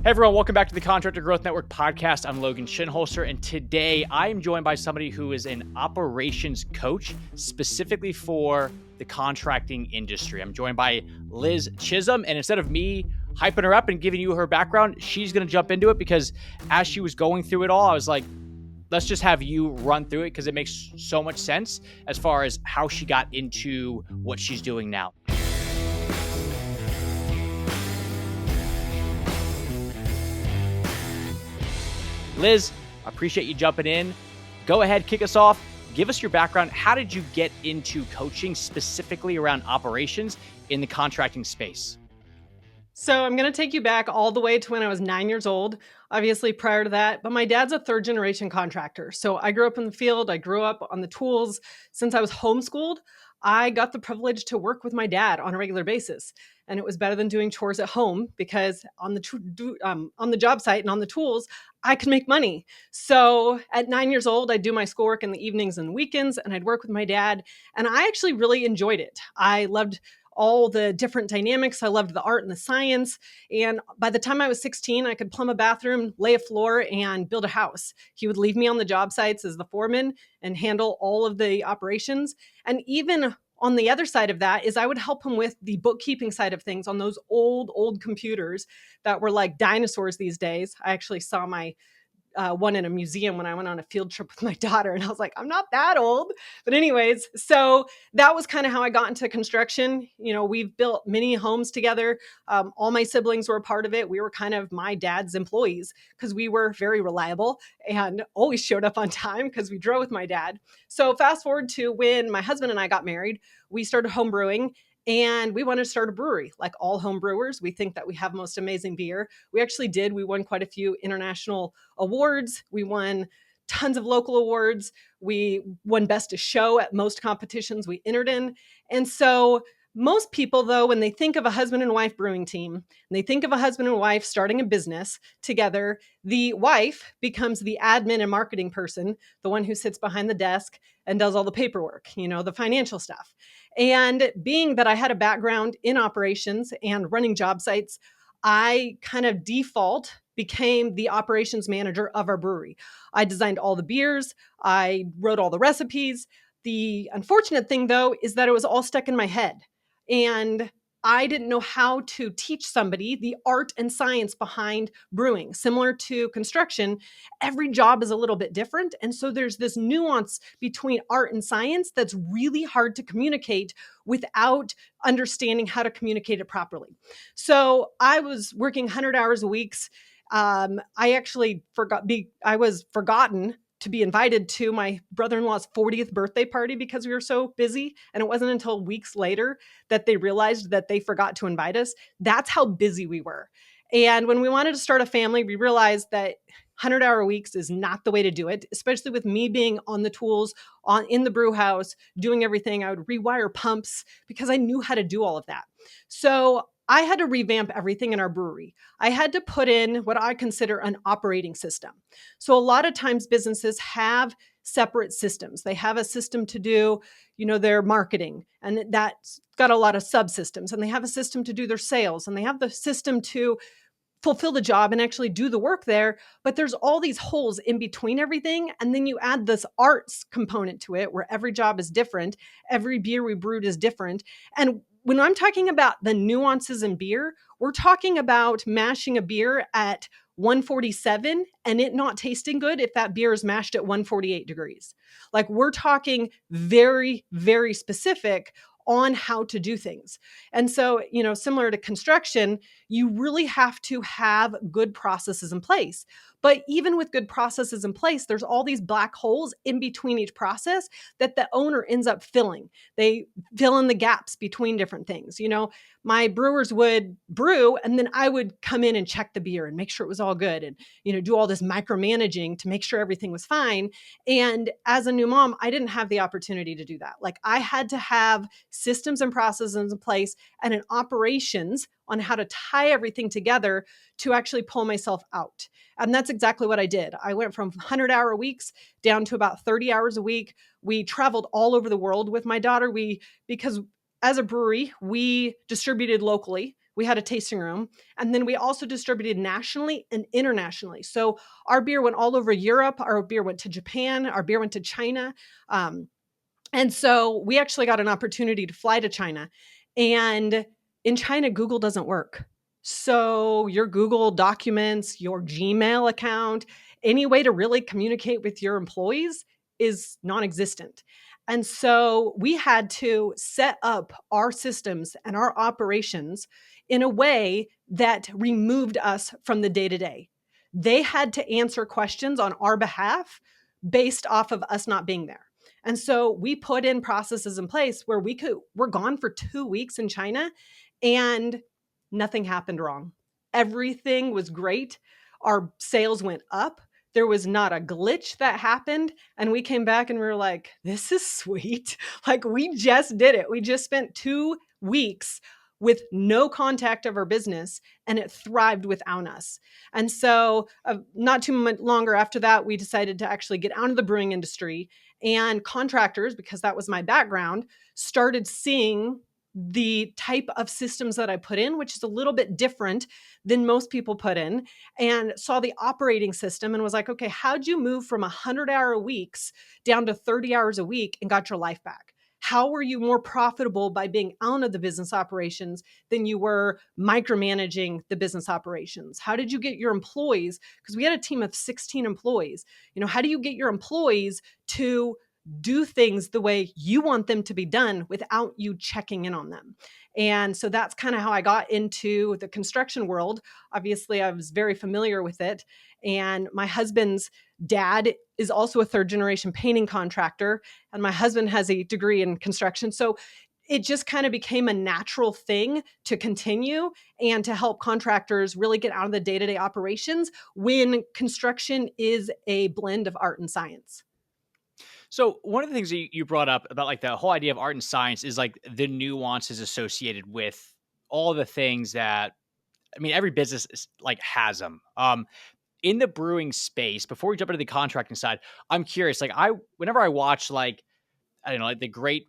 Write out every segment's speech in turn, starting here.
Hey everyone, welcome back to the Contractor Growth Network Podcast. I'm Logan Shinholser, and today I am joined by somebody who is an operations coach specifically for the contracting industry. I'm joined by Liz Chism, and instead of me hyping her up and giving you her background, she's going to jump into it because as she was going through it all, I was like, let's just have you run through it because it makes so much sense as far as how she got into what she's doing now. Liz, I appreciate you jumping in. Go ahead, kick us off. Give us your background. How did you get into coaching specifically around operations in the contracting space? So I'm going to take you back all the way to when I was 9 years old, obviously prior to that. But my dad's a third generation contractor. So I grew up in the field. I grew up on the tools. Since I was homeschooled, I got the privilege to work with my dad on a regular basis. And it was better than doing chores at home because on the job site and on the tools, I could make money. So at 9 years old, I'd do my schoolwork in the evenings and weekends, and I'd work with my dad. And I actually really enjoyed it. I loved all the different dynamics. I loved the art and the science. And by the time I was 16, I could plumb a bathroom, lay a floor, and build a house. He would leave me on the job sites as the foreman and handle all of the operations. And even on the other side of that is I would help him with the bookkeeping side of things on those old computers that were like dinosaurs these days. I actually saw my one in a museum when I went on a field trip with my daughter, and I was like, I'm not that old. But anyways, so that was kind of how I got into construction. You know, we've built many homes together. All my siblings were a part of it. We were kind of my dad's employees because we were very reliable and always showed up on time because we drove with my dad. So fast forward to when my husband and I got married, we started home brewing. And we wanted to start a brewery. Like all home brewers, we think that we have most amazing beer. We actually did. We won quite a few international awards. We won tons of local awards. We won best of show at most competitions we entered in. And so most people, though, when they think of a husband and wife brewing team, and they think of a husband and wife starting a business together, the wife becomes the admin and marketing person, the one who sits behind the desk and does all the paperwork, you know, the financial stuff. And being that I had a background in operations and running job sites, I kind of default became the operations manager of our brewery. I designed all the beers. I wrote all the recipes. The unfortunate thing, though, is that it was all stuck in my head. And I didn't know how to teach somebody the art and science behind brewing. Similar to construction, every job is a little bit different. And so there's this nuance between art and science that's really hard to communicate without understanding how to communicate it properly. So I was working 100 hours a week. I actually I was forgotten to be invited to my brother-in-law's 40th birthday party because we were so busy. And it wasn't until weeks later that they realized that they forgot to invite us. That's how busy we were. And when we wanted to start a family, we realized that 100-hour weeks is not the way to do it, especially with me being on the tools, in the brew house, doing everything. I would rewire pumps because I knew how to do all of that. So I had to revamp everything in our brewery. I had to put in what I consider an operating system. So a lot of times businesses have separate systems. They have a system to do, you know, their marketing, and that's got a lot of subsystems, and they have a system to do their sales, and they have the system to fulfill the job and actually do the work there. But there's all these holes in between everything. And then you add this arts component to it where every job is different. Every beer we brewed is different. And when I'm talking about the nuances in beer, we're talking about mashing a beer at 147 and it not tasting good if that beer is mashed at 148 degrees. Like we're talking very, very specific on how to do things. And so, you know, similar to construction, you really have to have good processes in place. But even with good processes in place, there's all these black holes in between each process that the owner ends up filling. They fill in the gaps between different things. You know, my brewers would brew and then I would come in and check the beer and make sure it was all good and, you know, do all this micromanaging to make sure everything was fine. And as a new mom, I didn't have the opportunity to do that. Like I had to have systems and processes in place and an operations on how to tie everything together to actually pull myself out. And that's exactly what I did. I went from 100-hour weeks down to about 30 hours a week. We traveled all over the world with my daughter. Because as a brewery, we distributed locally, we had a tasting room, and then we also distributed nationally and internationally. So our beer went all over Europe, our beer went to Japan, our beer went to China. Um, and so we actually got an opportunity to fly to China. And in China, Google doesn't work. So your Google documents, your Gmail account, any way to really communicate with your employees is non-existent. And so we had to set up our systems and our operations in a way that removed us from the day-to-day. They had to answer questions on our behalf based off of us not being there. And so we put in processes in place where we're gone for 2 weeks in China and nothing happened wrong. Everything was great. Our sales went up. There was not a glitch that happened. And we came back and we were like, this is sweet. Like, we just did it. We just spent 2 weeks with no contact of our business, and it thrived without us. And so not too much longer after that, we decided to actually get out of the brewing industry, and contractors, because that was my background, started seeing the type of systems that I put in, which is a little bit different than most people put in, and saw the operating system and was like, okay, how'd you move from 100-hour weeks down to 30 hours a week and got your life back? How were you more profitable by being out of the business operations than you were micromanaging the business operations? How did you get your employees? Because we had a team of 16 employees. How do you get your employees to do things the way you want them to be done without you checking in on them? And so that's kind of how I got into the construction world. Obviously, I was very familiar with it. And my husband's dad is also a third generation painting contractor, and my husband has a degree in construction. So it just kind of became a natural thing to continue and to help contractors really get out of the day-to-day operations when construction is a blend of art and science. So one of the things that you brought up about like the whole idea of art and science is like the nuances associated with all the things that, I mean, every business is, like, has them. In the brewing space, before we jump into the contracting side, I'm curious. Like, whenever I watch, like, I don't know, like the great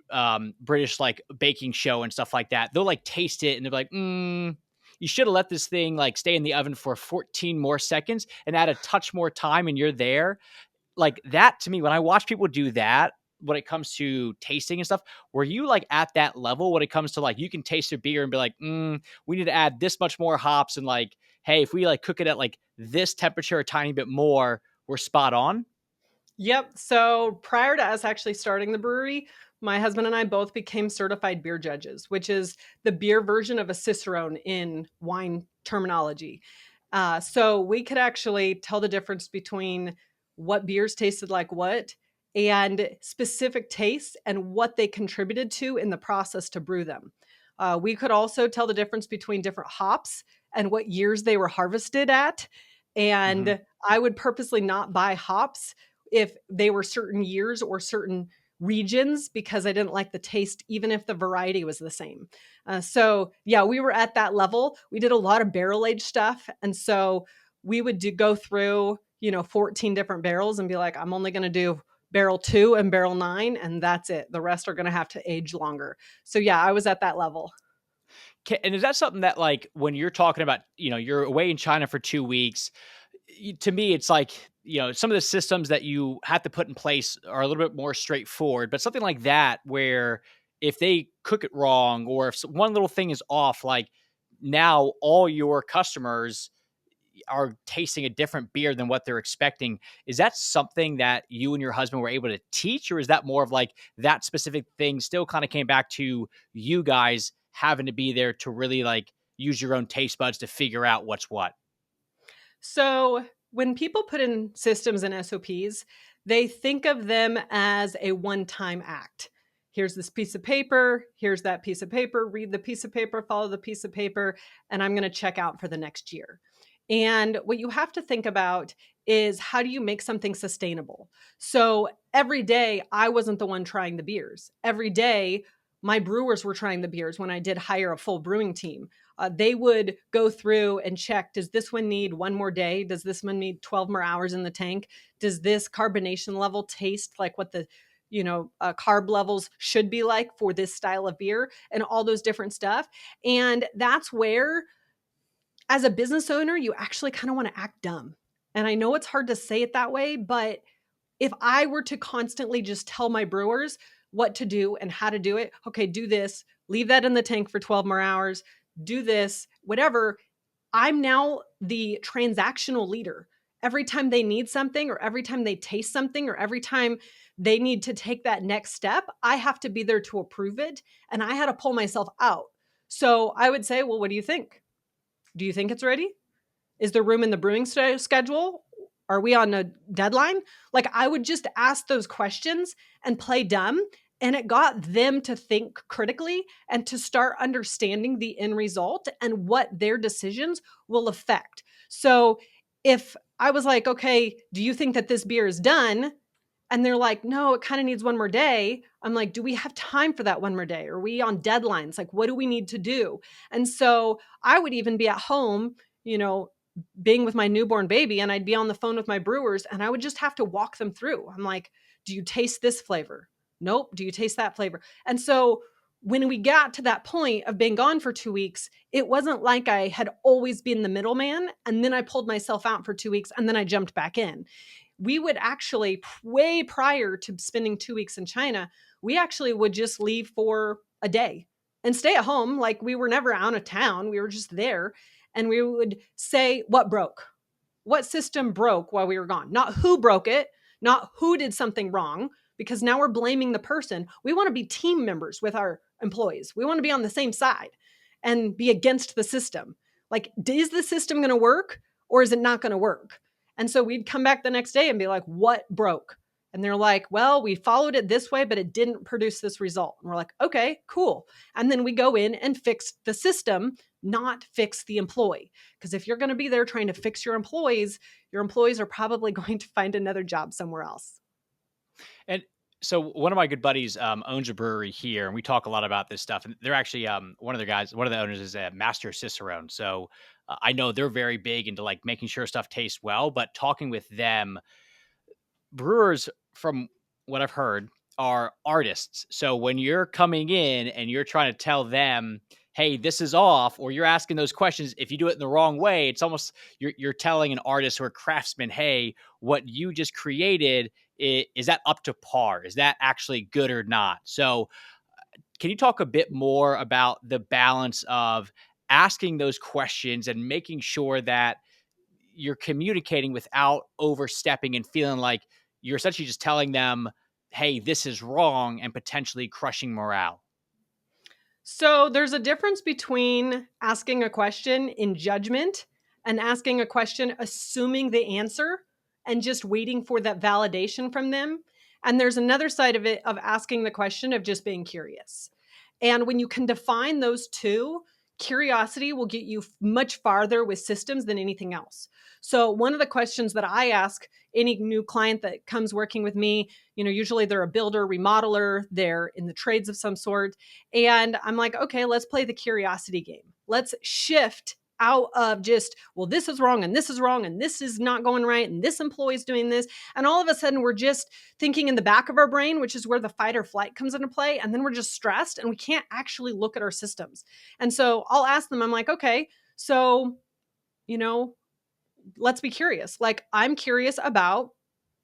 British like baking show and stuff like that, they'll like taste it and they're like, you should have let this thing like stay in the oven for 14 more seconds and add a touch more time, and you're there. Like, that to me, when I watch people do that, when it comes to tasting and stuff, were you like at that level when it comes to like, you can taste a beer and be like, we need to add this much more hops, and like, hey, if we like cook it at like this temperature a tiny bit more, we're spot on? Yep. So prior to us actually starting the brewery, my husband and I both became certified beer judges, which is the beer version of a Cicerone in wine terminology. So we could actually tell the difference between what beers tasted like what, and specific tastes and what they contributed to in the process to brew them. We could also tell the difference between different hops and what years they were harvested at. Mhm. And I would purposely not buy hops if they were certain years or certain regions, because I didn't like the taste, even if the variety was the same. So yeah, we were at that level. We did a lot of barrel aged stuff. And so we would go through, 14 different barrels and be like, I'm only going to do barrel 2 and barrel 9, and that's it. The rest are going to have to age longer. So yeah, I was at that level. And is that something that, like, when you're talking about, you're away in China for 2 weeks, to me, it's like, some of the systems that you have to put in place are a little bit more straightforward, but something like that, where if they cook it wrong or if one little thing is off, like, now all your customers are tasting a different beer than what they're expecting. Is that something that you and your husband were able to teach, or is that more of like that specific thing still kind of came back to you guys having to be there to really like use your own taste buds to figure out what's what? So when people put in systems and SOPs, they think of them as a one-time act. Here's this piece of paper, here's that piece of paper, read the piece of paper, follow the piece of paper, and I'm going to check out for the next year. And what you have to think about is, how do you make something sustainable? So every day, I wasn't the one trying the beers. Every day, my brewers were trying the beers when I did hire a full brewing team. They would go through and check, does this one need one more day? Does this one need 12 more hours in the tank? Does this carbonation level taste like what the carb levels should be like for this style of beer and all those different stuff. And that's where, as a business owner, you actually kind of want to act dumb. And I know it's hard to say it that way, but if I were to constantly just tell my brewers what to do and how to do it, okay, do this, leave that in the tank for 12 more hours, do this, whatever, I'm now the transactional leader. Every time they need something, or every time they taste something, or every time they need to take that next step, I have to be there to approve it. And I had to pull myself out. So I would say, well, what do you think? Do you think it's ready? Is there room in the brewing schedule? Are we on a deadline? Like, I would just ask those questions and play dumb. And it got them to think critically and to start understanding the end result and what their decisions will affect. So if I was like, okay, do you think that this beer is done? And they're like, no, it kind of needs one more day. I'm like, do we have time for that one more day? Are we on deadlines? Like, what do we need to do? And so I would even be at home, being with my newborn baby, and I'd be on the phone with my brewers and I would just have to walk them through. I'm like, do you taste this flavor? Nope. Do you taste that flavor? And so when we got to that point of being gone for 2 weeks, it wasn't like I had always been the middleman and then I pulled myself out for 2 weeks and then I jumped back in. We would actually, way prior to spending 2 weeks in China, we actually would just leave for a day and stay at home. Like, we were never out of town. We were just there. And we would say, what broke? What system broke while we were gone? Not who broke it, not who did something wrong, because now we're blaming the person. We want to be team members with our employees. We want to be on the same side and be against the system. Like, is the system going to work or is it not going to work? And so we'd come back the next day and be like, what broke? And they're like, well, we followed it this way, but it didn't produce this result. And we're like, okay, cool. And then we go in and fix the system, not fix the employee. Because if you're going to be there trying to fix your employees are probably going to find another job somewhere else. And so one of my good buddies owns a brewery here, and we talk a lot about this stuff. And they're actually one of the owners is a master cicerone. So I know they're very big into like making sure stuff tastes well. But talking with them, brewers, from what I've heard, are artists. So when you're coming in and you're trying to tell them, hey, this is off, or you're asking those questions, if you do it in the wrong way, it's almost you're telling an artist or a craftsman, hey, what you just created, is that up to par? Is that actually good or not? So can you talk a bit more about the balance of asking those questions and making sure that you're communicating without overstepping and feeling like you're essentially just telling them, hey, this is wrong, and potentially crushing morale? So there's a difference between asking a question in judgment and asking a question assuming the answer and just waiting for that validation from them. And there's another side of it, of asking the question of just being curious. And when you can define those two, curiosity will get you much farther with systems than anything else. So one of the questions that I ask any new client that comes working with me, usually they're a builder, remodeler, they're in the trades of some sort. And I'm like, okay, let's play the curiosity game. Let's shift out of just, well, this is wrong and this is wrong and this is not going right and this employee is doing this. And all of a sudden we're just thinking in the back of our brain, which is where the fight or flight comes into play. And then we're just stressed and we can't actually look at our systems. And so I'll ask them, I'm like, okay, so, let's be curious. Like, I'm curious about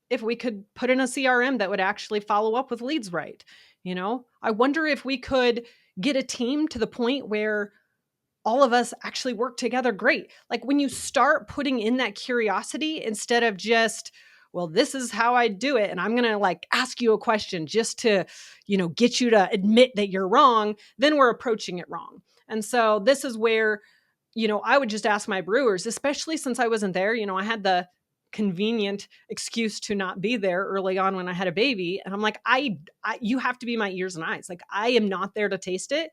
if we could put in a CRM that would actually follow up with leads right. I wonder if we could get a team to the point where all of us actually work together great. Like, when you start putting in that curiosity instead of just, well, this is how I do it, and I'm going to like ask you a question just to, get you to admit that you're wrong, then we're approaching it wrong. And so this is where, I would just ask my brewers, especially since I wasn't there. I had the convenient excuse to not be there early on when I had a baby. And I'm like, you have to be my ears and eyes. Like, I am not there to taste it.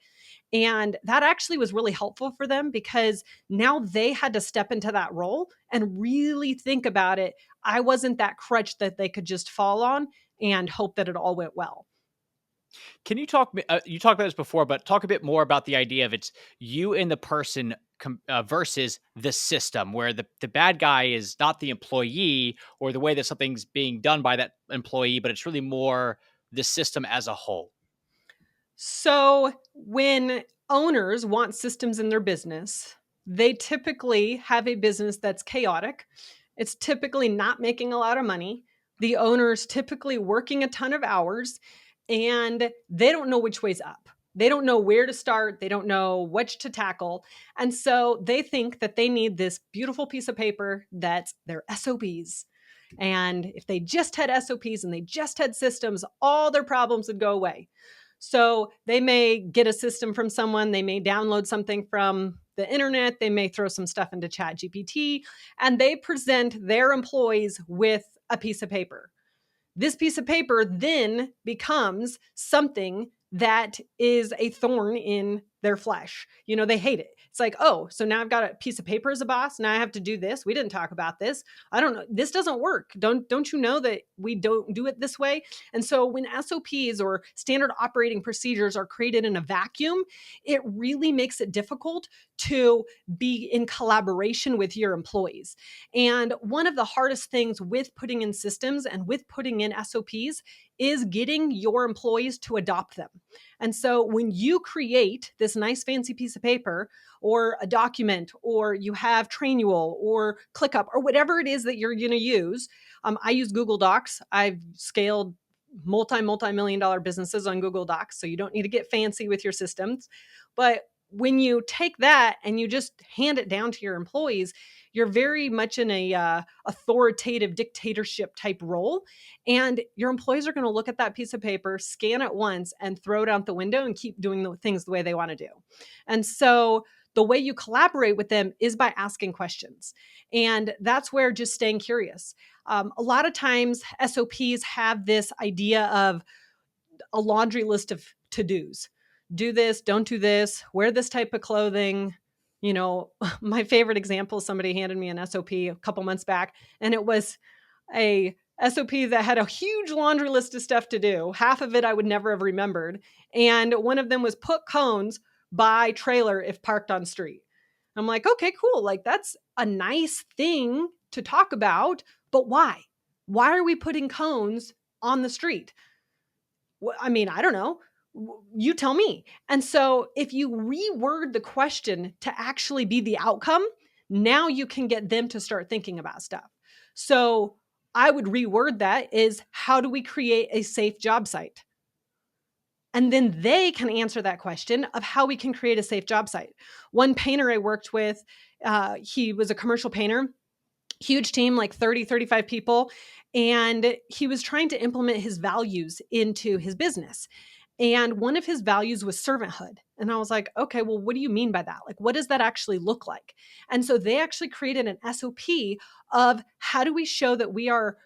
And that actually was really helpful for them because now they had to step into that role and really think about it. I wasn't that crutch that they could just fall on and hope that it all went well. Can you talk? You talked about this before, but talk a bit more about the idea of it's you and the person versus the system, where the bad guy is not the employee or the way that something's being done by that employee, but it's really more the system as a whole? So when owners want systems in their business, they typically have a business that's chaotic. It's typically not making a lot of money. The owner's typically working a ton of hours and they don't know which way's up. They don't know where to start. They don't know which to tackle. And so they think that they need this beautiful piece of paper that's their SOPs. And if they just had SOPs and they just had systems, all their problems would go away. So they may get a system from someone, they may download something from the internet, they may throw some stuff into Chat GPT, and they present their employees with a piece of paper. This piece of paper then becomes something that is a thorn in their flesh. They hate it. It's like, oh, so now I've got a piece of paper as a boss. Now I have to do this. We didn't talk about this. I don't know. This doesn't work. Don't you know that we don't do it this way? And so when SOPs or standard operating procedures are created in a vacuum, it really makes it difficult to be in collaboration with your employees. And one of the hardest things with putting in systems and with putting in SOPs is getting your employees to adopt them. And so when you create this nice fancy piece of paper or a document, or you have Trainual or ClickUp or whatever it is that you're going to use, I use Google Docs. I've scaled multi-million dollar businesses on Google Docs. So you don't need to get fancy with your systems. But when you take that and you just hand it down to your employees, you're very much in a authoritative dictatorship type role. And your employees are going to look at that piece of paper, scan it once, and throw it out the window and keep doing the things the way they want to do. And so the way you collaborate with them is by asking questions. And that's where just staying curious. A lot of times SOPs have this idea of a laundry list of to-dos. Do this, don't do this, wear this type of clothing. My favorite example, somebody handed me an SOP a couple months back, and it was a SOP that had a huge laundry list of stuff to do. Half of it I would never have remembered. And one of them was put cones by trailer if parked on street. I'm like, okay, cool. Like, that's a nice thing to talk about, but why? Why are we putting cones on the street? I mean, I don't know. You tell me. And so if you reword the question to actually be the outcome, now you can get them to start thinking about stuff. So I would reword that is, how do we create a safe job site? And then they can answer that question of how we can create a safe job site. One painter I worked with, he was a commercial painter, huge team, like 30, 35 people. And he was trying to implement his values into his business. And one of his values was servanthood. And I was like, okay, well, what do you mean by that? Like, what does that actually look like? And so they actually created an SOP of how do we show that we are,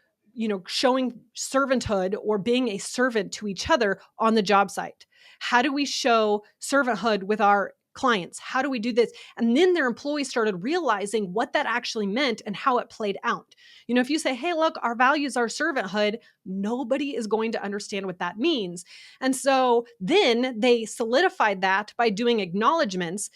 showing servanthood or being a servant to each other on the job site? How do we show servanthood with our clients? How do we do this? And then their employees started realizing what that actually meant and how it played out. If you say, hey, look, our values are servanthood, nobody is going to understand what that means. And so then they solidified that by doing acknowledgements,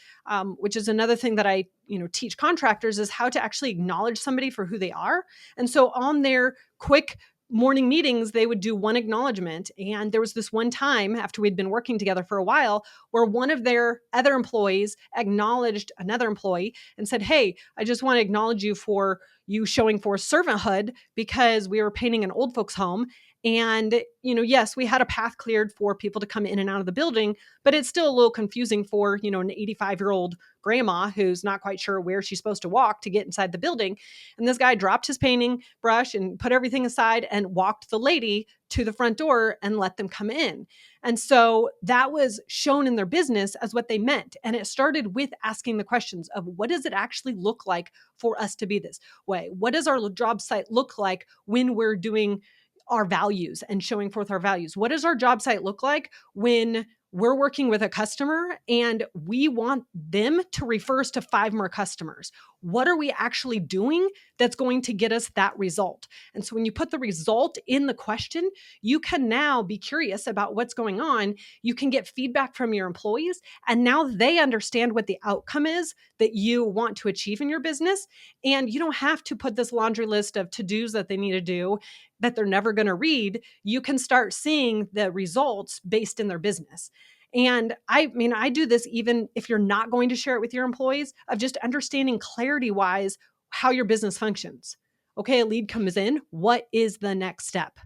which is another thing that I teach contractors, is how to actually acknowledge somebody for who they are. And so on their quick morning meetings, they would do one acknowledgement. And there was this one time after we'd been working together for a while where one of their other employees acknowledged another employee and said, hey, I just want to acknowledge you for you showing for servanthood, because we were painting an old folks home. And, yes, we had a path cleared for people to come in and out of the building, but it's still a little confusing for, an 85-year-old grandma who's not quite sure where she's supposed to walk to get inside the building. And this guy dropped his painting brush and put everything aside and walked the lady to the front door and let them come in. And so that was shown in their business as what they meant. And it started with asking the questions of, what does it actually look like for us to be this way? What does our job site look like when we're doing our values and showing forth our values? What does our job site look like when we're working with a customer and we want them to refer us to 5 more customers? what are we actually doing that's going to get us that result? And so when you put the result in the question, you can now be curious about what's going on. You can get feedback from your employees, and now they understand what the outcome is that you want to achieve in your business. And you don't have to put this laundry list of to-dos that they need to do that they're never going to read. You can start seeing the results based in their business. And I mean, I do this even if you're not going to share it with your employees, of just understanding clarity wise how your business functions. Okay, a lead comes in. What is the next step?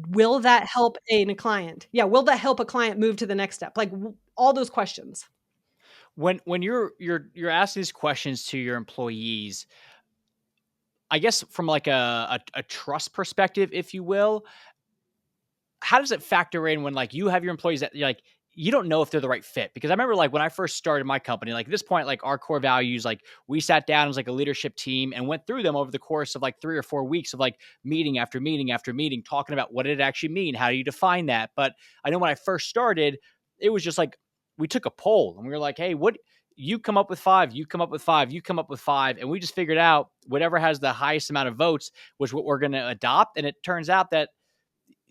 Will that help a client? Yeah, will that help a client move to the next step? Like all those questions. When you're asking these questions to your employees, I guess from like a trust perspective, if you will, how does it factor in when like you have your employees that you're like you don't know if they're the right fit? Because I remember like when I first started my company, like at this point, like our core values, like we sat down as like a leadership team and went through them over the course of like 3 or 4 weeks of like meeting after meeting after meeting, talking about what did it actually mean? How do you define that? But I know when I first started, it was just like we took a poll and we were like, hey, what you come up with five, you come up with five, you come up with five. And we just figured out whatever has the highest amount of votes was what we're going to adopt. And it turns out that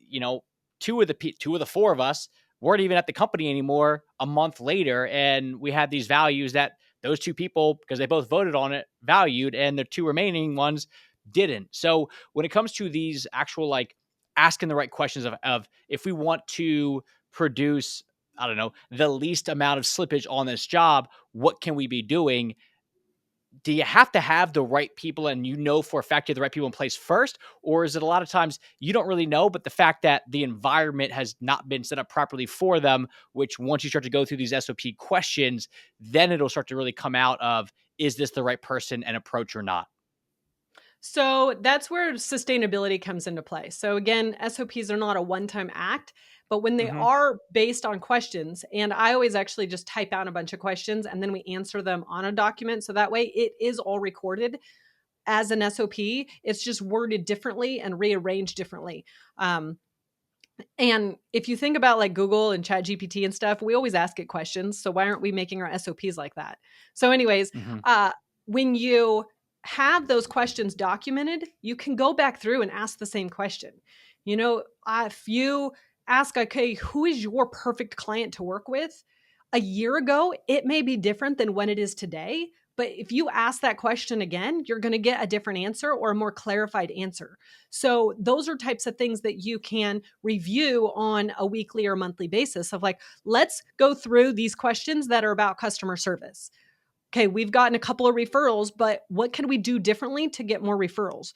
you know, two of the four of us weren't even at the company anymore a month later. And we had these values that those two people, because they both voted on it, valued, and the two remaining ones didn't. So when it comes to these actual, like asking the right questions of if we want to produce, I don't know, the least amount of slippage on this job, what can we be doing? Do you have to have the right people and for a fact you have the right people in place first? Or is it a lot of times you don't really know, but the fact that the environment has not been set up properly for them, which once you start to go through these SOP questions, then it'll start to really come out of, is this the right person and approach or not? So that's where sustainability comes into play. So again, SOPs are not a one-time act, but when they Mm-hmm. are based on questions, and I always actually just type out a bunch of questions and then we answer them on a document. So that way it is all recorded as an SOP. It's just worded differently and rearranged differently. Um, and if you think about like Google and Chat GPT and stuff, we always ask it questions. So why aren't we making our SOPs like that? So, anyways, Mm-hmm. when you have those questions documented, you can go back through and ask the same question. If you ask, okay, who is your perfect client to work with? A year ago, it may be different than when it is today. But if you ask that question again, you're going to get a different answer or a more clarified answer. So those are types of things that you can review on a weekly or monthly basis of like, let's go through these questions that are about customer service. Okay, we've gotten a couple of referrals, but what can we do differently to get more referrals?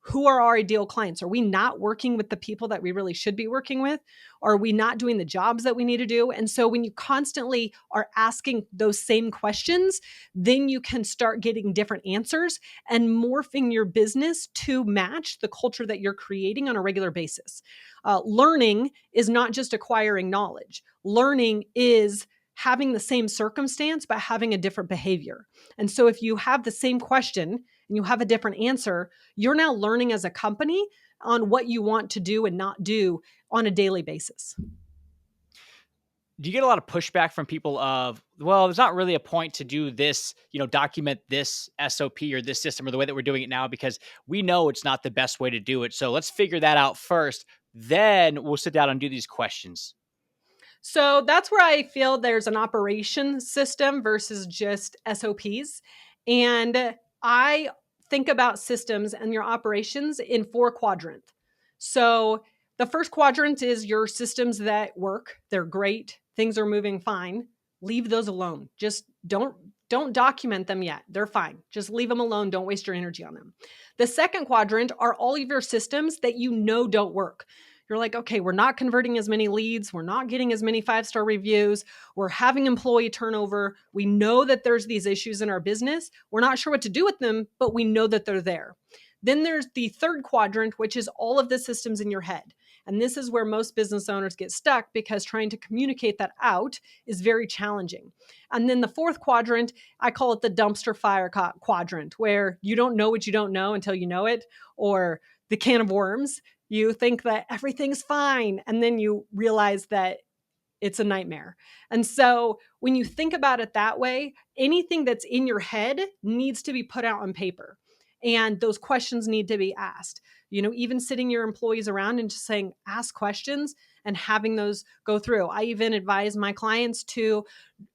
Who are our ideal clients? Are we not working with the people that we really should be working with? Are we not doing the jobs that we need to do? And so when you constantly are asking those same questions, then you can start getting different answers and morphing your business to match the culture that you're creating on a regular basis. Learning is not just acquiring knowledge. Learning is having the same circumstance, but having a different behavior. And so if you have the same question and you have a different answer, you're now learning as a company on what you want to do and not do on a daily basis. Do you get a lot of pushback from people of, well, there's not really a point to do this, document this SOP or this system or the way that we're doing it now because we know it's not the best way to do it. So let's figure that out first. Then we'll sit down and do these questions. So that's where I feel there's an operation system versus just SOPs. And I think about systems and your operations in 4 quadrants. So the first quadrant is your systems that work. They're great. Things are moving fine. Leave those alone. Just don't document them yet. They're fine. Just leave them alone. Don't waste your energy on them. The second quadrant are all of your systems that don't work. You're like, okay, we're not converting as many leads. We're not getting as many 5-star reviews. We're having employee turnover. We know that there's these issues in our business. We're not sure what to do with them, but we know that they're there. Then there's the third quadrant, which is all of the systems in your head. And this is where most business owners get stuck because trying to communicate that out is very challenging. And then the fourth quadrant, I call it the dumpster fire quadrant, where you don't know what you don't know until you know it, or the can of worms. You think that everything's fine, and then you realize that it's a nightmare. And so when you think about it that way, anything that's in your head needs to be put out on paper. And those questions need to be asked. Even sitting your employees around and just saying, ask questions and having those go through. I even advise my clients to,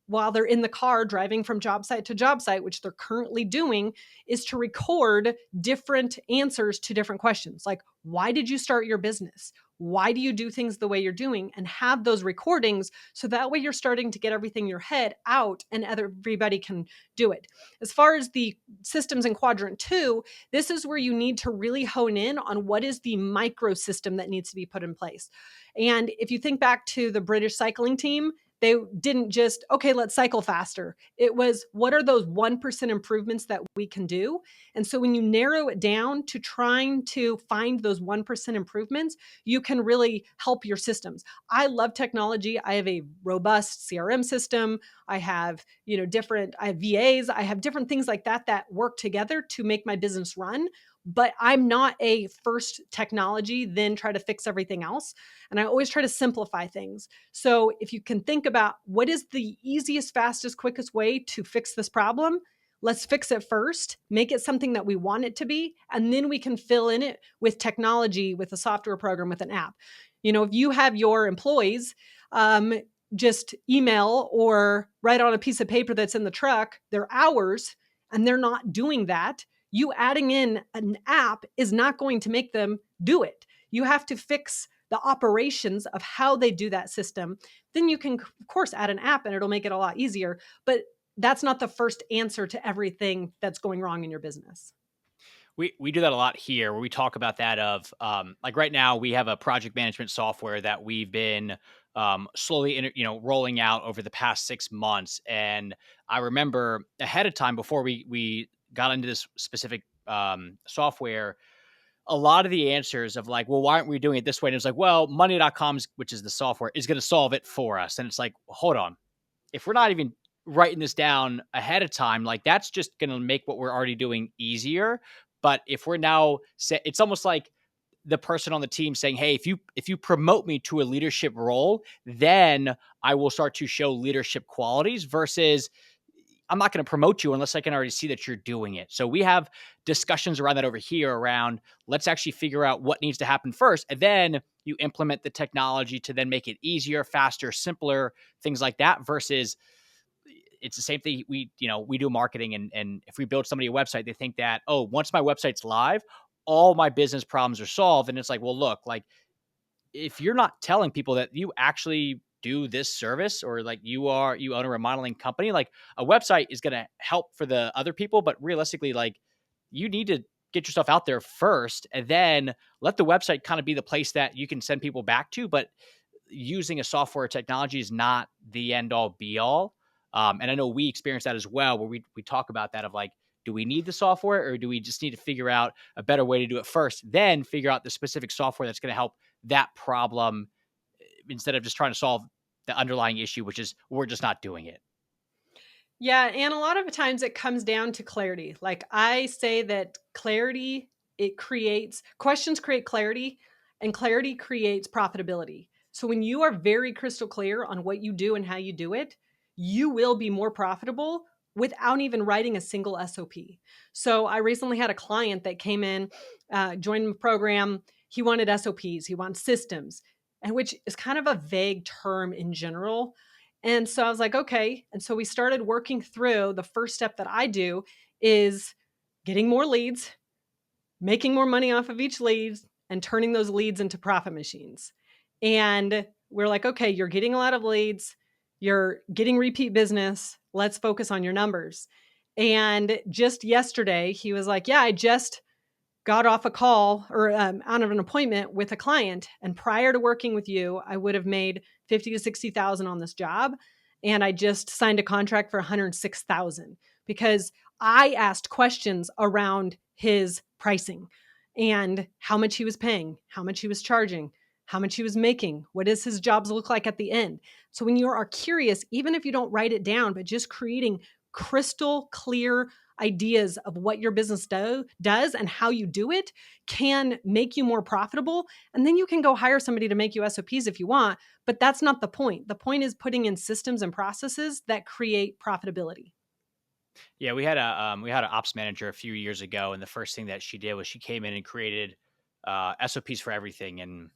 while they're in the car driving from job site to job site, which they're currently doing, is to record different answers to different questions. Like, why did you start your business? Why do you do things the way you're doing? And have those recordings so that way you're starting to get everything in your head out and everybody can do it. As far as the systems in quadrant 2, this is where you need to really hone in on what is the micro system that needs to be put in place. And if you think back to the British cycling team, they didn't just, okay, let's cycle faster. It was, what are those 1% improvements that we can do? And so when you narrow it down to trying to find those 1% improvements, you can really help your systems. I love technology. I have a robust CRM system. I have, I have VAs. I have different things like that work together to make my business run. But I'm not a first technology, then try to fix everything else. And I always try to simplify things. So if you can think about what is the easiest, fastest, quickest way to fix this problem, let's fix it first, make it something that we want it to be, and then we can fill in it with technology, with a software program, with an app. If you have your employees just email or write on a piece of paper that's in the truck their hours, and they're not doing that, you adding in an app is not going to make them do it. You have to fix the operations of how they do that system. Then you can, of course, add an app and it'll make it a lot easier. But that's not the first answer to everything that's going wrong in your business. We do that a lot here, where we talk about that of like right now we have a project management software that we've been slowly rolling out over the past 6 months. And I remember ahead of time, before we got into this specific software, a lot of the answers of like, well, why aren't we doing it this way? And it's like, well, money.com, which is the software, is going to solve it for us. And it's like, hold on, if we're not even writing this down ahead of time, like that's just going to make what we're already doing easier. But if we're now, it's almost like the person on the team saying, hey, if you promote me to a leadership role, then I will start to show leadership qualities, versus I'm not going to promote you unless I can already see that you're doing it. So we have discussions around that over here around, let's actually figure out what needs to happen first. And then you implement the technology to then make it easier, faster, simpler, things like that. Versus it's the same thing. We do marketing, and if we build somebody a website, they think that, oh, once my website's live, all my business problems are solved. And it's like, well, look, like if you're not telling people that you actually do this service, or like you own a remodeling company, like a website is going to help for the other people. But realistically, like you need to get yourself out there first, and then let the website kind of be the place that you can send people back to. But using a software technology is not the end all be all. And I know we experience that as well, where we talk about that of like, do we need the software, or do we just need to figure out a better way to do it first, then figure out the specific software that's going to help that problem, instead of just trying to solve the underlying issue, which is we're just not doing it. Yeah. And a lot of times it comes down to clarity. Like I say that questions create clarity, and clarity creates profitability. So when you are very crystal clear on what you do and how you do it, you will be more profitable without even writing a single SOP. So I recently had a client that came in, joined the program. He wanted SOPs, he wants systems, and which is kind of a vague term in general. And so I was like, okay. And so we started working through. The first step that I do is getting more leads, making more money off of each lead, and turning those leads into profit machines. And we're like, okay, you're getting a lot of leads, you're getting repeat business. Let's focus on your numbers. And just yesterday, he was like, yeah, I just got off a call or out of an appointment with a client. And prior to working with you, I would have made 50 to 60,000 on this job. And I just signed a contract for 106,000 because I asked questions around his pricing and how much he was paying, how much he was charging, how much he was making, what does his jobs look like at the end. So when you are curious, even if you don't write it down, but just creating crystal clear ideas of what your business does and how you do it can make you more profitable. And then you can go hire somebody to make you SOPs if you want, but that's not the point. The point is putting in systems and processes that create profitability. Yeah, we had an ops manager a few years ago, and the first thing that she did was she came in and created SOPs for everything. And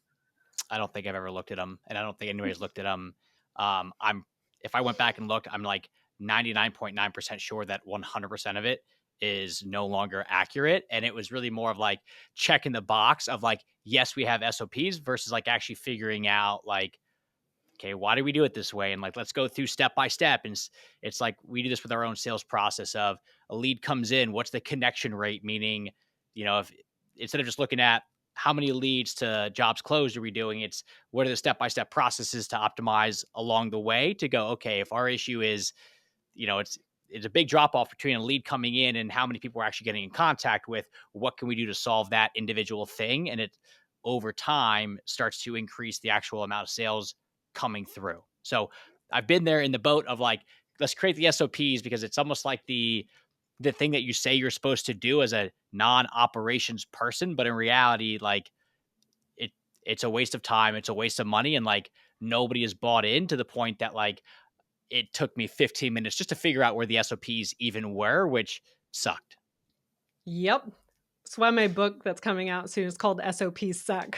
I don't think I've ever looked at them, and I don't think anybody's looked at them. I'm If I went back and looked, I'm like 99.9% sure that 100% of it is no longer accurate. And it was really more of like checking the box of like, yes, we have SOPs versus like actually figuring out like, okay, why do we do it this way? And like, let's go through step by step. And it's like we do this with our own sales process of a lead comes in, what's the connection rate? Meaning, if instead of just looking at how many leads to jobs closed are we doing, it's what are the step by step processes to optimize along the way to go, okay, if our issue is, it's a big drop off between a lead coming in and how many people we're actually getting in contact with. What can we do to solve that individual thing? And it over time starts to increase the actual amount of sales coming through. So I've been there in the boat of like, let's create the SOPs because it's almost like the thing that you say you're supposed to do as a non-operations person, but in reality, like it's a waste of time, it's a waste of money, and like nobody is bought in to the point that like it took me 15 minutes just to figure out where the SOPs even were, which sucked. Yep. That's why my book that's coming out soon is called SOPs Suck.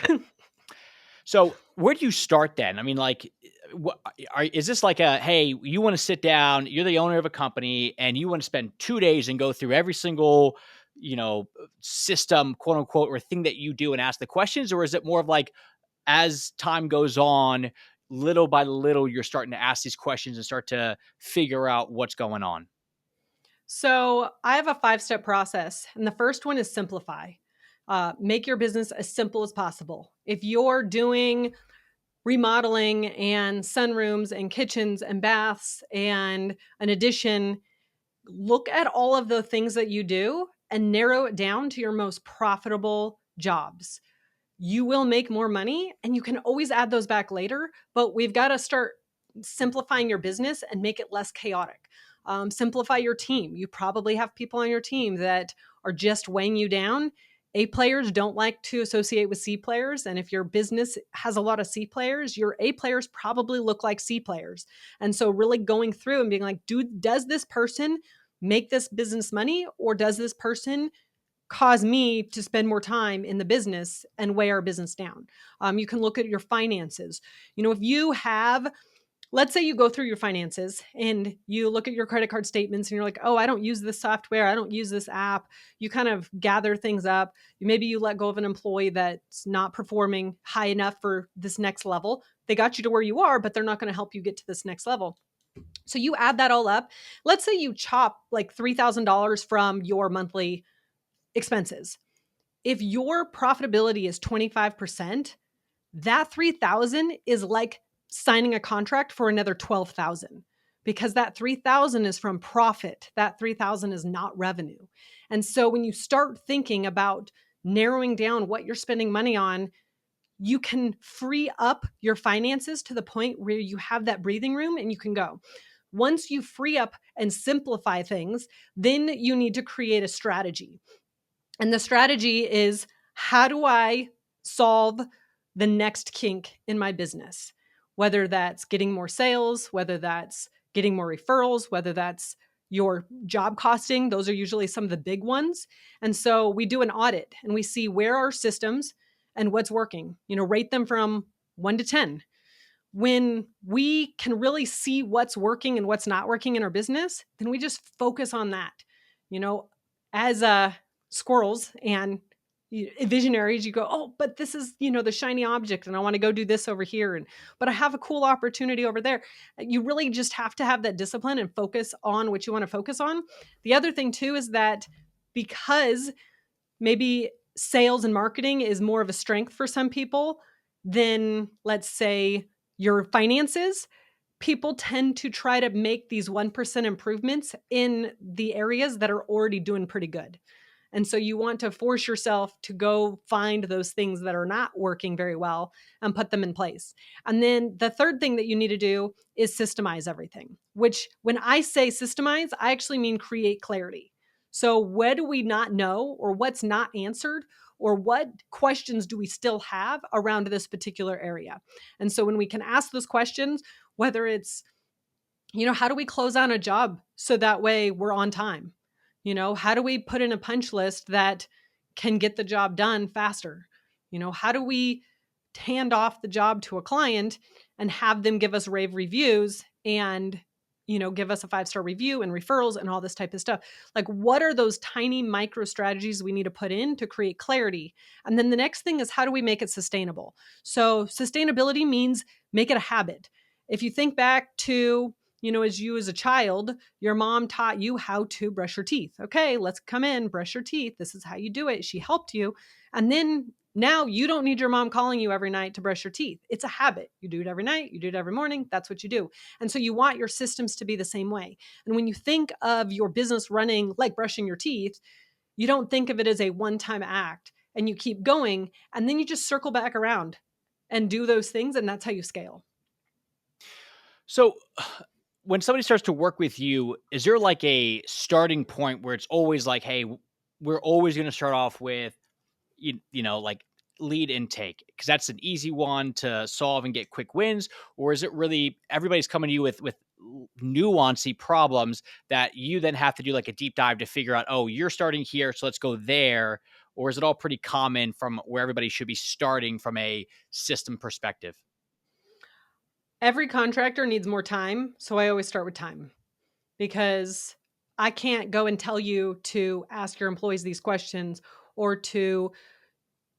So where do you start then? I mean, like, is this like a, hey, you want to sit down, you're the owner of a company and you want to spend 2 days and go through every single, system, quote unquote, or thing that you do and ask the questions? Or is it more of like, as time goes on, little by little, you're starting to ask these questions and start to figure out what's going on? So I have a 5-step process. And the first one is simplify. Make your business as simple as possible. If you're doing remodeling and sunrooms and kitchens and baths and an addition, look at all of the things that you do and narrow it down to your most profitable jobs. You will make more money and you can always add those back later, but we've got to start simplifying your business and make it less chaotic. Simplify your team. You probably have people on your team that are just weighing you down. A players don't like to associate with C players. And if your business has a lot of C players, your A players probably look like C players. And so really going through and being like, does this person make this business money, or does this person cause me to spend more time in the business and weigh our business down? You can look at your finances. If you have, let's say you go through your finances and you look at your credit card statements and you're like, oh, I don't use this software, I don't use this app. You kind of gather things up. Maybe you let go of an employee that's not performing high enough for this next level. They got you to where you are, but they're not going to help you get to this next level. So you add that all up. Let's say you chop like $3,000 from your monthly expenses. If your profitability is 25%, that 3,000 is like signing a contract for another 12,000, because that 3,000 is from profit. That 3,000 is not revenue. And so when you start thinking about narrowing down what you're spending money on, you can free up your finances to the point where you have that breathing room and you can go. Once you free up and simplify things, then you need to create a strategy. And the strategy is, how do I solve the next kink in my business? Whether that's getting more sales, whether that's getting more referrals, whether that's your job costing, those are usually some of the big ones. And so we do an audit and we see where our systems and what's working, rate them from 1 to 10. When we can really see what's working and what's not working in our business, then we just focus on that. As squirrels and visionaries, you go, oh, but this is, the shiny object and I want to go do this over here. But I have a cool opportunity over there. You really just have to have that discipline and focus on what you want to focus on. The other thing too is that because maybe sales and marketing is more of a strength for some people than, let's say, your finances, people tend to try to make these 1% improvements in the areas that are already doing pretty good. And so you want to force yourself to go find those things that are not working very well and put them in place. And then the third thing that you need to do is systemize everything, which when I say systemize, I actually mean create clarity. So what do we not know, or what's not answered, or what questions do we still have around this particular area? And so when we can ask those questions, whether it's, how do we close on a job so that way we're on time? How do we put in a punch list that can get the job done faster? How do we hand off the job to a client and have them give us rave reviews and, give us a 5-star review and referrals and all this type of stuff? Like, what are those tiny micro strategies we need to put in to create clarity? And then the next thing is, how do we make it sustainable? So sustainability means make it a habit. If you think back to, as a child, your mom taught you how to brush your teeth. Okay, let's come in, brush your teeth. This is how you do it. She helped you. And then now you don't need your mom calling you every night to brush your teeth. It's a habit. You do it every night. You do it every morning. That's what you do. And so you want your systems to be the same way. And when you think of your business running like brushing your teeth, you don't think of it as a one-time act, and you keep going, and then you just circle back around and do those things. And that's how you scale. So when somebody starts to work with you, is there like a starting point where it's always like, hey, we're always going to start off with, like lead intake, because that's an easy one to solve and get quick wins? Or is it really everybody's coming to you with nuancy problems that you then have to do like a deep dive to figure out, oh, you're starting here, so let's go there? Or is it all pretty common from where everybody should be starting from a system perspective? Every contractor needs more time. So I always start with time, because I can't go and tell you to ask your employees these questions or to,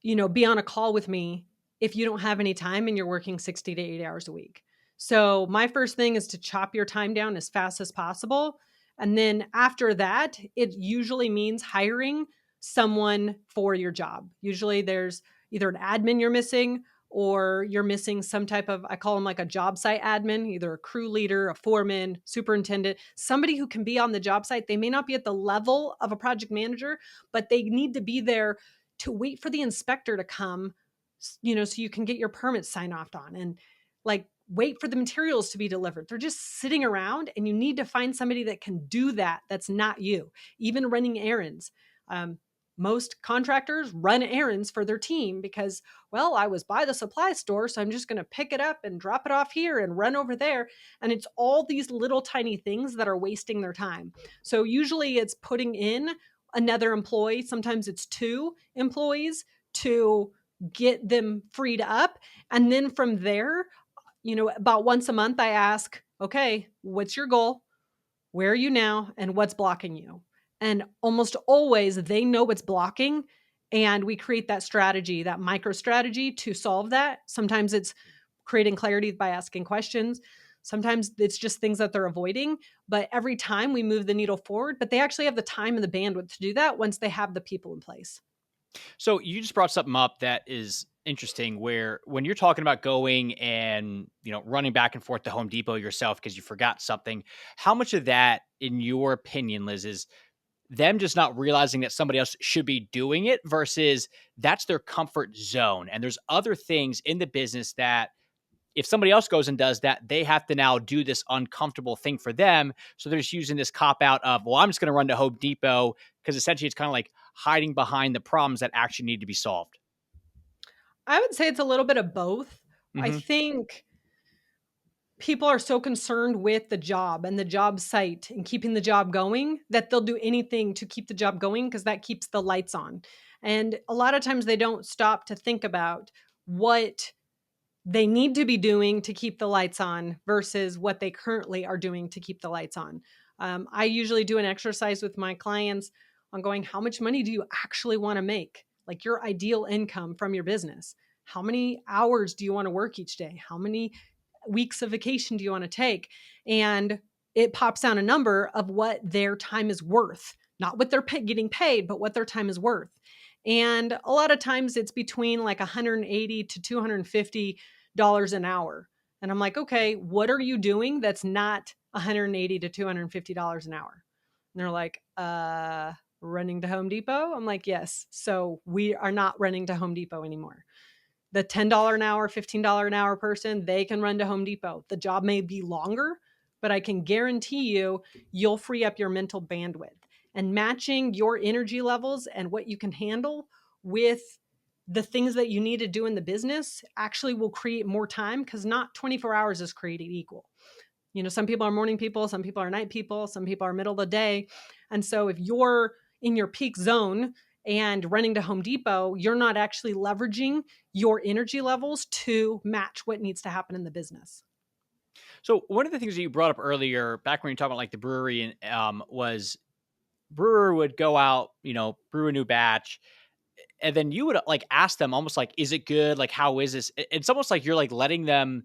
be on a call with me if you don't have any time and you're working 60 to 80 hours a week. So my first thing is to chop your time down as fast as possible. And then after that, it usually means hiring someone for your job. Usually there's either an admin you're missing, or you're missing some type of, I call them like a job site admin, either a crew leader, a foreman, superintendent, somebody who can be on the job site. They may not be at the level of a project manager, but they need to be there to wait for the inspector to come, so you can get your permits signed off on, and like wait for the materials to be delivered. They're just sitting around, and you need to find somebody that can do that. That's not you. Even running errands. Most contractors run errands for their team because, well, I was by the supply store, so I'm just going to pick it up and drop it off here and run over there. And it's all these little tiny things that are wasting their time. So usually it's putting in another employee. Sometimes it's 2 employees to get them freed up. And then from there, about once a month, I ask, okay, what's your goal? Where are you now? And what's blocking you? And almost always they know what's blocking. And we create that strategy, that micro strategy to solve that. Sometimes it's creating clarity by asking questions. Sometimes it's just things that they're avoiding. But every time we move the needle forward, but they actually have the time and the bandwidth to do that once they have the people in place. So you just brought something up that is interesting, where when you're talking about going and, running back and forth to Home Depot yourself because you forgot something, how much of that, in your opinion, Liz, is them just not realizing that somebody else should be doing it versus that's their comfort zone? And there's other things in the business that if somebody else goes and does that, they have to now do this uncomfortable thing for them. So they're just using this cop out of, well, I'm just going to run to Home Depot, because essentially it's kind of like hiding behind the problems that actually need to be solved. I would say it's a little bit of both. I Mm-hmm. think people are so concerned with the job and the job site and keeping the job going that they'll do anything to keep the job going because that keeps the lights on. And a lot of times they don't stop to think about what they need to be doing to keep the lights on versus what they currently are doing to keep the lights on. I usually do an exercise with my clients on going, how much money do you actually want to make? Like your ideal income from your business. How many hours do you want to work each day? How many weeks of vacation do you want to take? And it pops down a number of what their time is worth, not what they're getting paid, but what their time is worth. And a lot of times it's between like $180 to $250 an hour. And I'm like, okay, what are you doing that's not $180 to $250 an hour? And they're like, running to Home Depot? I'm like, yes. So we are not running to Home Depot anymore. The $10 an hour, $15 an hour person, they can run to Home Depot. The job may be longer, but I can guarantee you'll free up your mental bandwidth. and matching your energy levels and what you can handle with the things that you need to do in the business actually will create more time, because not 24 hours is created equal. Some people are morning people, some people are night people, some people are middle of the day. And so if you're in your peak zone and running to Home Depot, you're not actually leveraging your energy levels to match what needs to happen in the business. So one of the things that you brought up earlier, back when you were talking about like the brewery, and was brewer would go out, brew a new batch, and then you would like ask them almost like, is it good? Like, how is this? It's almost like you're like letting them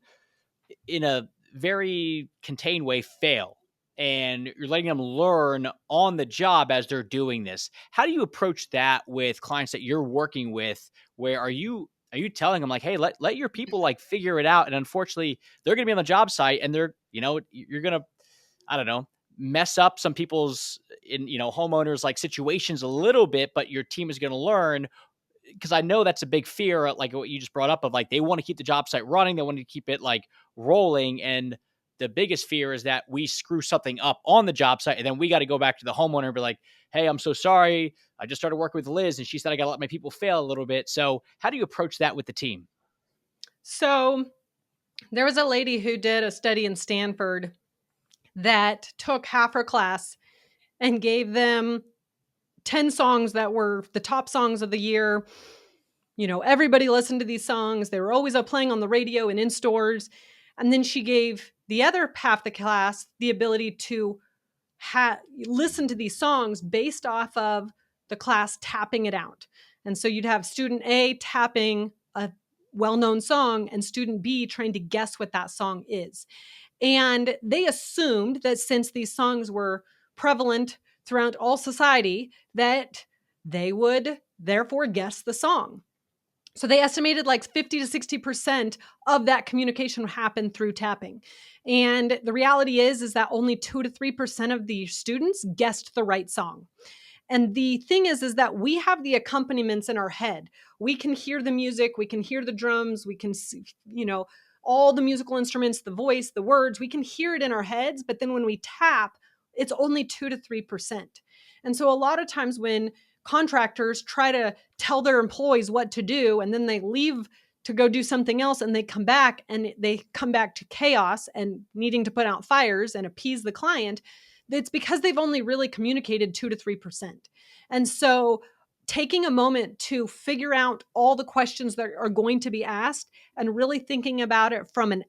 in a very contained way fail, and you're letting them learn on the job as they're doing this. How do you approach that with clients that you're working with? Where are you telling them like, hey, let your people like figure it out? And unfortunately, they're going to be on the job site, and you're going to, I don't know, mess up some people's homeowners like situations a little bit, but your team is going to learn. Because I know that's a big fear, like what you just brought up, of like they want to keep the job site running, they want to keep it like rolling, and the biggest fear is that we screw something up on the job site, and then we got to go back to the homeowner and be like, "Hey, I'm so sorry. I just started working with Liz, and she said I got to let my people fail a little bit." So, how do you approach that with the team? So, there was a lady who did a study in Stanford that took half her class and gave them 10 songs that were the top songs of the year. Everybody listened to these songs. They were always playing on the radio and in stores. And then she gave the other half the class the ability to listen to these songs based off of the class tapping it out. And so you'd have student A tapping a well-known song and student B trying to guess what that song is. And they assumed that since these songs were prevalent throughout all society, that they would therefore guess the song. So they estimated like 50 to 60% of that communication happened through tapping. And the reality is that only 2 to 3% of the students guessed the right song. And the thing is that we have the accompaniments in our head. We can hear the music, we can hear the drums, we can see, all the musical instruments, the voice, the words, we can hear it in our heads. But then when we tap, it's only 2 to 3%. And so a lot of times when contractors try to tell their employees what to do, and then they leave to go do something else, and they come back to chaos and needing to put out fires and appease the client, it's because they've only really communicated 2 to 3%. And so taking a moment to figure out all the questions that are going to be asked and really thinking about it from an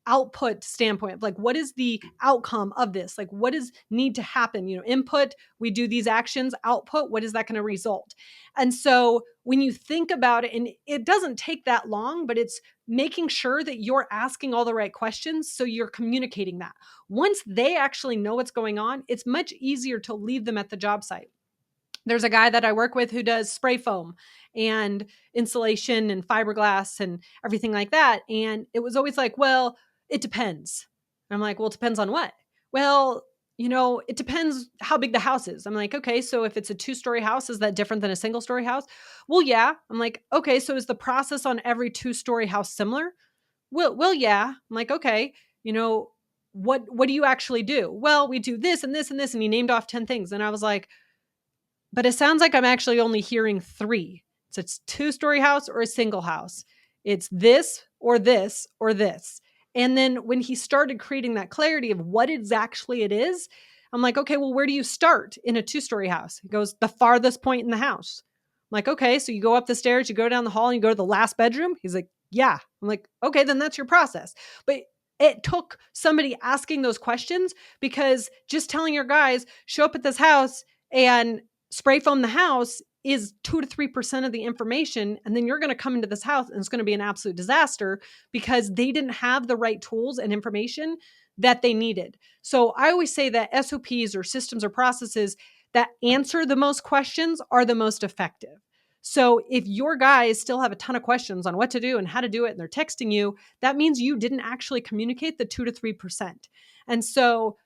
output standpoint, like what is the outcome of this? Like what does need to happen? Input, we do these actions. Output, what is that going to result? And so when you think about it, and it doesn't take that long, but it's making sure that you're asking all the right questions so you're communicating that. Once they actually know what's going on, it's much easier to leave them at the job site. There's a guy that I work with who does spray foam and insulation and fiberglass and everything like that. And it was always like, well, it depends. And I'm like, well, it depends on what? Well, it depends how big the house is. I'm like, okay, so if it's a 2-story house, is that different than a single-story house? Well, yeah. I'm like, okay, so is the process on every 2-story house similar? Well, yeah. I'm like, okay, what do you actually do? Well, we do this and this and this. And he named off 10 things. And I was like, but it sounds like I'm actually only hearing 3. So it's 2-story house or a single house. It's this or this or this. And then when he started creating that clarity of what exactly it is, I'm like, okay, well, where do you start in a 2-story house? He goes, the farthest point in the house. I'm like, okay, so you go up the stairs, you go down the hall, and you go to the last bedroom? He's like, yeah. I'm like, okay, then that's your process. But it took somebody asking those questions, because just telling your guys, show up at this house and spray foam the house is 2 to 3% of the information. And then you're going to come into this house and it's going to be an absolute disaster because they didn't have the right tools and information that they needed. So I always say that SOPs or systems or processes that answer the most questions are the most effective. So if your guys still have a ton of questions on what to do and how to do it, and they're texting you, that means you didn't actually communicate the 2 to 3%. And so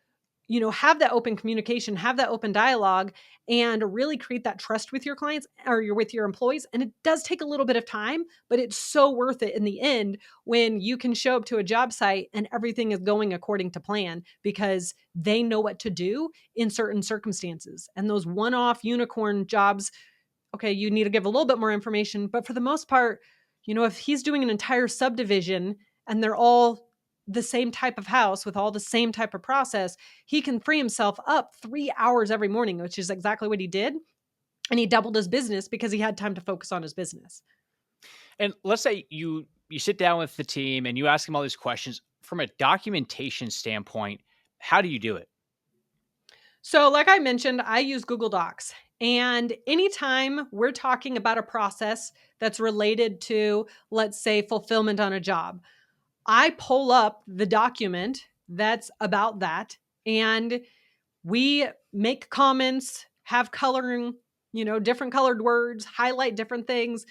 have that open communication, have that open dialogue, and really create that trust with your clients or with your employees. And it does take a little bit of time, but it's so worth it in the end when you can show up to a job site and everything is going according to plan because they know what to do in certain circumstances. And those one-off unicorn jobs, okay, you need to give a little bit more information, but for the most part, if he's doing an entire subdivision and they're all the same type of house with all the same type of process, he can free himself up 3 hours every morning, which is exactly what he did. And he doubled his business because he had time to focus on his business. And let's say you sit down with the team and you ask them all these questions from a documentation standpoint. How do you do it? So, like I mentioned, I use Google Docs. And anytime we're talking about a process that's related to, let's say, fulfillment on a job, I pull up the document that's about that, and we make comments, have coloring, different colored words, highlight different things.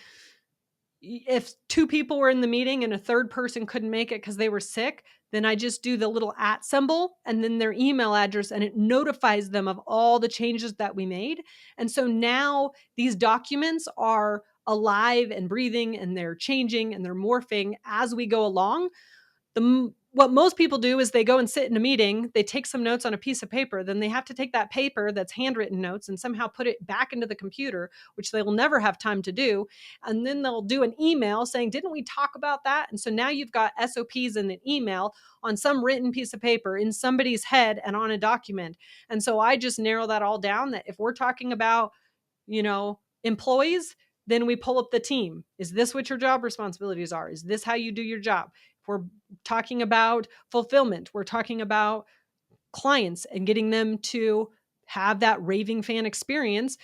If two people were in the meeting and a third person couldn't make it because they were sick, then I just do the little @ symbol and then their email address, and it notifies them of all the changes that we made. And so now these documents are alive and breathing, and they're changing and they're morphing as we go along. What most people do is they go and sit in a meeting, they take some notes on a piece of paper, then they have to take that paper that's handwritten notes and somehow put it back into the computer, which they will never have time to do. And then they'll do an email saying, didn't we talk about that? And so now you've got SOPs in an email on some written piece of paper in somebody's head and on a document. And so I just narrow that all down, that if we're talking about, employees, then we pull up the team. Is this what your job responsibilities are? Is this how you do your job? We're talking about fulfillment. We're talking about clients and getting them to have that raving fan experience.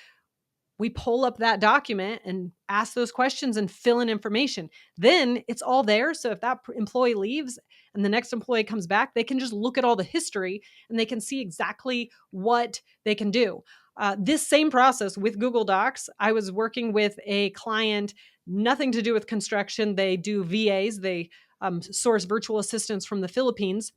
We pull up that document and ask those questions and fill in information. Then it's all there. So if that employee leaves and the next employee comes back, they can just look at all the history and they can see exactly what they can do. This same process with Google Docs, I was working with a client, nothing to do with construction. They do VAs. They source virtual assistants from the Philippines.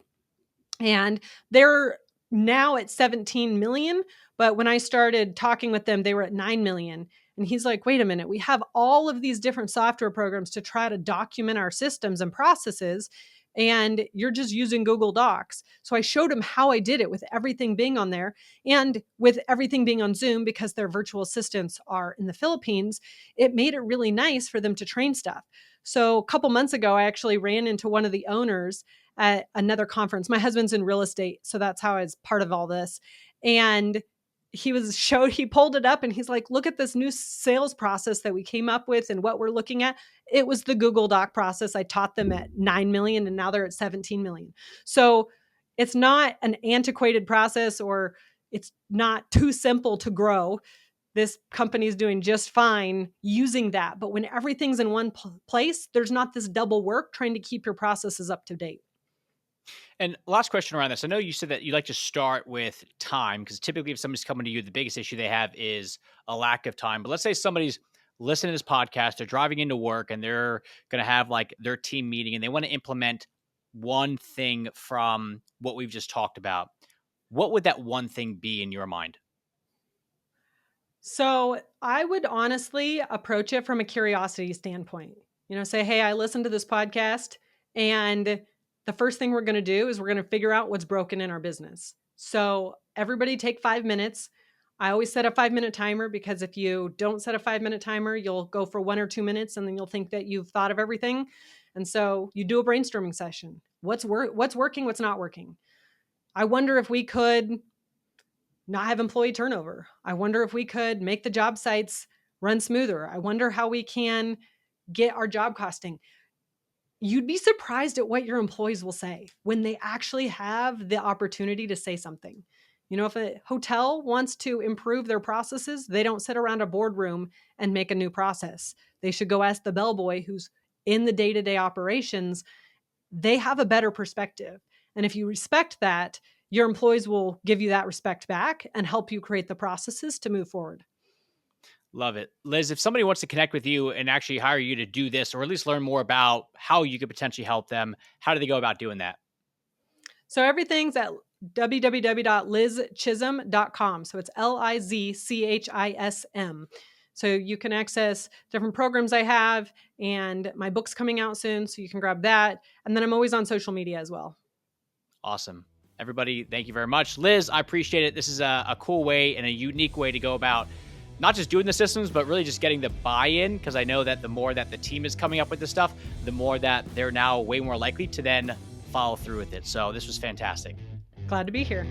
And they're now at 17 million. But when I started talking with them, they were at 9 million. And he's like, wait a minute, we have all of these different software programs to try to document our systems and processes, and you're just using Google Docs. So I showed him how I did it with everything being on there and with everything being on Zoom because their virtual assistants are in the Philippines. It made it really nice for them to train stuff. So a couple months ago, I actually ran into one of the owners at another conference. My husband's in real estate, so that's how I was part of all this. And he pulled it up and he's like, look at this new sales process that we came up with and what we're looking at. It was the Google Doc process. I taught them at 9 million and now they're at 17 million. So it's not an antiquated process, or it's not too simple to grow. This company is doing just fine using that. But when everything's in one place, there's not this double work trying to keep your processes up to date. And last question around this. I know you said that you like to start with time, because typically if somebody's coming to you, the biggest issue they have is a lack of time. But let's say somebody's listening to this podcast, they're driving into work and they're going to have like their team meeting and they want to implement one thing from what we've just talked about. What would that one thing be in your mind? So I would honestly approach it from a curiosity standpoint. Say, hey, I listened to this podcast, and the first thing we're going to do is we're going to figure out what's broken in our business. So everybody take 5 minutes. I always set a 5-minute timer, because if you don't set a 5-minute timer, you'll go for 1 or 2 minutes and then you'll think that you've thought of everything. And so you do a brainstorming session. What's working, what's not working? I wonder if we could not have employee turnover. I wonder if we could make the job sites run smoother. I wonder how we can get our job costing. You'd be surprised at what your employees will say when they actually have the opportunity to say something. If a hotel wants to improve their processes, they don't sit around a boardroom and make a new process. They should go ask the bellboy who's in the day-to-day operations. They have a better perspective. And if you respect that, your employees will give you that respect back and help you create the processes to move forward. Love it. Liz, if somebody wants to connect with you and actually hire you to do this, or at least learn more about how you could potentially help them, how do they go about doing that? So everything's at www.lizchism.com. So it's LIZCHISM. So you can access different programs I have, and my book's coming out soon, so you can grab that. And then I'm always on social media as well. Awesome. Everybody, thank you very much. Liz, I appreciate it. This is a cool way and a unique way to go about not just doing the systems, but really just getting the buy-in, because I know that the more that the team is coming up with this stuff, the more that they're now way more likely to then follow through with it. So this was fantastic. Glad to be here.